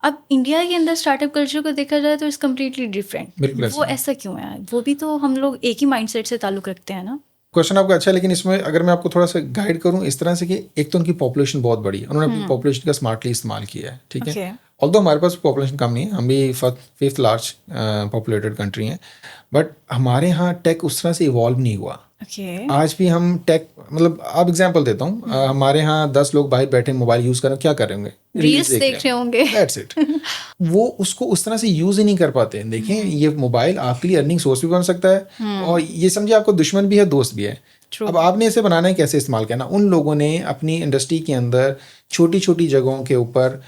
अब इंडिया के अंदर स्टार्टअप कल्चर को देखा जाए तो इट्स कम्प्लीटली डिफरेंट। बिल्कुल वो ऐसा क्यों है? वो भी तो हम लोग एक ही माइंडसेट से ताल्लुक़ रखते हैं ना। क्वेश्चन आपका अच्छा है, लेकिन इसमें अगर मैं आपको थोड़ा सा गाइड करूं इस तरह से कि एक तो उनकी पॉपुलेशन बहुत बड़ी है, उन्होंने अपनी पॉपुलेशन का स्मार्टली इस्तेमाल किया है, ठीक है। ऑल्दो हमारे पास पॉपुलेशन कम नहीं है, हम भी फिफ्थ लार्ज पॉपुलेटेड कंट्री हैं, बट हमारे यहाँ टेक उस तरह से इवॉल्व नहीं हुआ। आज भी हम टेक, मतलब आप एग्जांपल देता हूँ, हमारे यहाँ 10 लोग बाहर बैठे मोबाइल यूज़ कर रहे हैं, क्या कर रहे होंगे? रील्स देख रहे होंगे। That's it. वो उसको उस तरह से यूज़ ही नहीं कर पाते। देखें, ये मोबाइल आपके लिए अर्निंग सोर्स भी बन सकता है, और ये समझिए आपको दुश्मन भी है, दोस्त भी है। अब आपने इसे बनाना है, कैसे इस्तेमाल करना। उन लोगों ने अपनी इंडस्ट्री के अंदर छोटी छोटी जगहों के ऊपर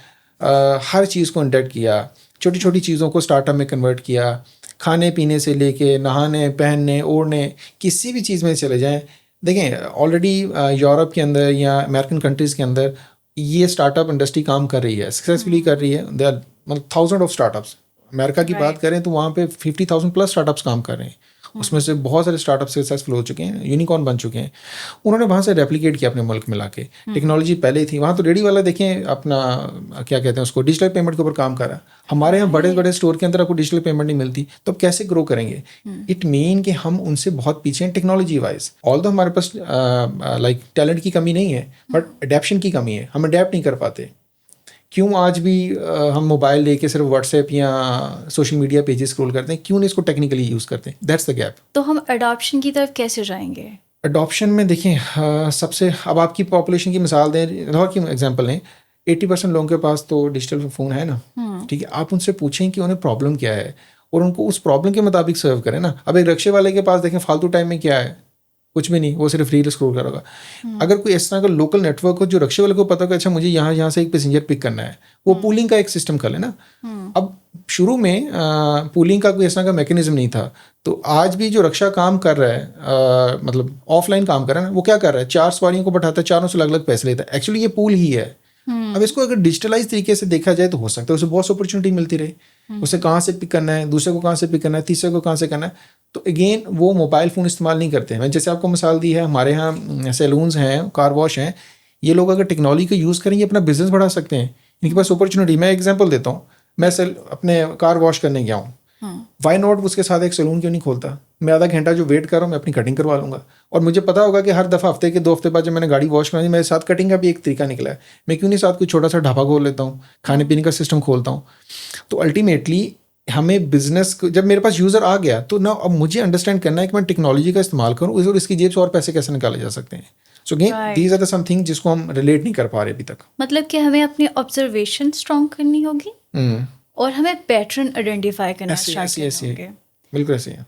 हर चीज़ को इंडेक्ट किया, छोटी छोटी चीज़ों को स्टार्टअप में कन्वर्ट किया, खाने पीने से लेके नहाने, पहनने, ओढ़ने, किसी भी चीज़ में चले जाएं। देखें, ऑलरेडी यूरोप के अंदर या अमेरिकन कंट्रीज़ के अंदर ये स्टार्टअप इंडस्ट्री काम कर रही है, सक्सेसफुली कर रही है। दे आर मतलब 1000 ऑफ स्टार्टअप्स। अमेरिका की बात करें तो वहाँ पे 50,000 प्लस स्टार्टअप्स काम कर रहे हैं। उसमें से बहुत सारे स्टार्टअप सक्सेसफुल हो चुके हैं, यूनिकॉर्न बन चुके हैं। उन्होंने वहाँ से रेप्लिकेट किया अपने मुल्क में लाके। टेक्नोलॉजी पहले ही थी वहाँ, तो रेडी वाला देखें अपना क्या कहते हैं उसको, डिजिटल पेमेंट के ऊपर काम कर रहा है। हमारे यहाँ बड़े बड़े स्टोर के अंदर आपको डिजिटल पेमेंट नहीं मिलती, तो अब कैसे ग्रो करेंगे? इट मीन कि हम उनसे बहुत पीछे हैं टेक्नोलॉजी वाइज। ऑल्दो हमारे पास लाइक टैलेंट की कमी नहीं है, बट अडेप्शन की कमी है, हम अडेप्ट नहीं कर पाते। क्यों आज भी हम मोबाइल लेके सिर्फ व्हाट्सएप या सोशल मीडिया पेजेस स्क्रॉल करते हैं? क्यों नहीं इसको टेक्निकली यूज़ करते? That's the gap. तो हम अडॉप्शन की तरफ कैसे जाएंगे? अडॉप्शन में देखें, सबसे, अब आपकी पॉपुलेशन की मिसाल दें, लाहौर की एग्जांपल लें, 80% लोगों के पास तो डिजिटल फ़ोन है ना, ठीक है। आप उनसे पूछें कि उन्हें प्रॉब्लम क्या है और उनको उस प्रॉब्लम के मुताबिक सर्व करें ना। अब एक रिक्शे वाले के पास देखें फालतू टाइम में क्या है, कुछ भी नहीं, वो सिर्फ रील स्क्रॉल करेगा। अगर कोई इस तरह का लोकल नेटवर्क हो जो रिक्शे वाले को पता हो कि अच्छा मुझे यहाँ से एक पैसेंजर पिक करना है, वो पूलिंग का एक सिस्टम कर लेना। अब शुरू में पूलिंग का कोई इस तरह का मैकेनिज्म नहीं था, तो आज भी जो रिक्शा काम कर रहा है, मतलब ऑफलाइन काम कर रहा है ना, वो क्या कर रहा है, 4 सवारियों को बैठाता है, चारों से अलग अलग पैसे लेता है। एक्चुअली ये पूल ही है। अब इसको अगर डिजिटलाइज तरीके से देखा जाए तो हो सकता है उसे बहुत अपॉर्चुनिटी मिलती रहे। उसे कहाँ से पिक करना है, दूसरे को कहाँ से पिक करना है, तीसरे को कहाँ से करना है। तो अगेन वो मोबाइल फ़ोन इस्तेमाल नहीं करते हैं। मैं जैसे आपको मिसाल दी है, हमारे यहाँ सैलून्स हैं, कार वॉश हैं, ये लोग अगर टेक्नोलॉजी को यूज़ करेंगे अपना बिजनेस बढ़ा सकते हैं। इनके पास अपॉर्चुनिटी। मैं एग्जांपल देता हूँ, मैं अपने कार वॉश करने गया हूँ, वाई नॉट उसके साथ एक सैलून क्यों नहीं खोलता? मैं आधा घंटा जो वेट कर रहा हूँ, मैं अपनी कटिंग करवा लूँगा। और मुझे पता होगा कि हर दफ़ा हफ्ते के 2 हफ्ते बाद जब मैंने गाड़ी वॉश करानी, मेरे साथ कटिंग का भी एक तरीका निकला है। मैं क्यों नहीं साथ कोई छोटा सा ढाबा खोल लेता हूँ, खाने पीने का सिस्टम खोलता हूँ? तो अल्टीमेटली हमें बिजनेस, जब मेरे पास यूज़र आ गया तो ना अब मुझे अंडरस्टैंड करना है कि मैं टेक्नोलॉजी का इस्तेमाल करूँ और इसकी जेब से और पैसे कैसे निकाले जा सकते हैं। So again these are the something जिसको हम रिलेट नहीं कर पा रहे अभी तक। मतलब कि हमें अपनी ऑब्जर्वेशन स्ट्रॉन्ग करनी होगी और हमें पैटर्न आइडेंटिफाई करना स्टार्ट करना होगा। बिल्कुल ऐसे है।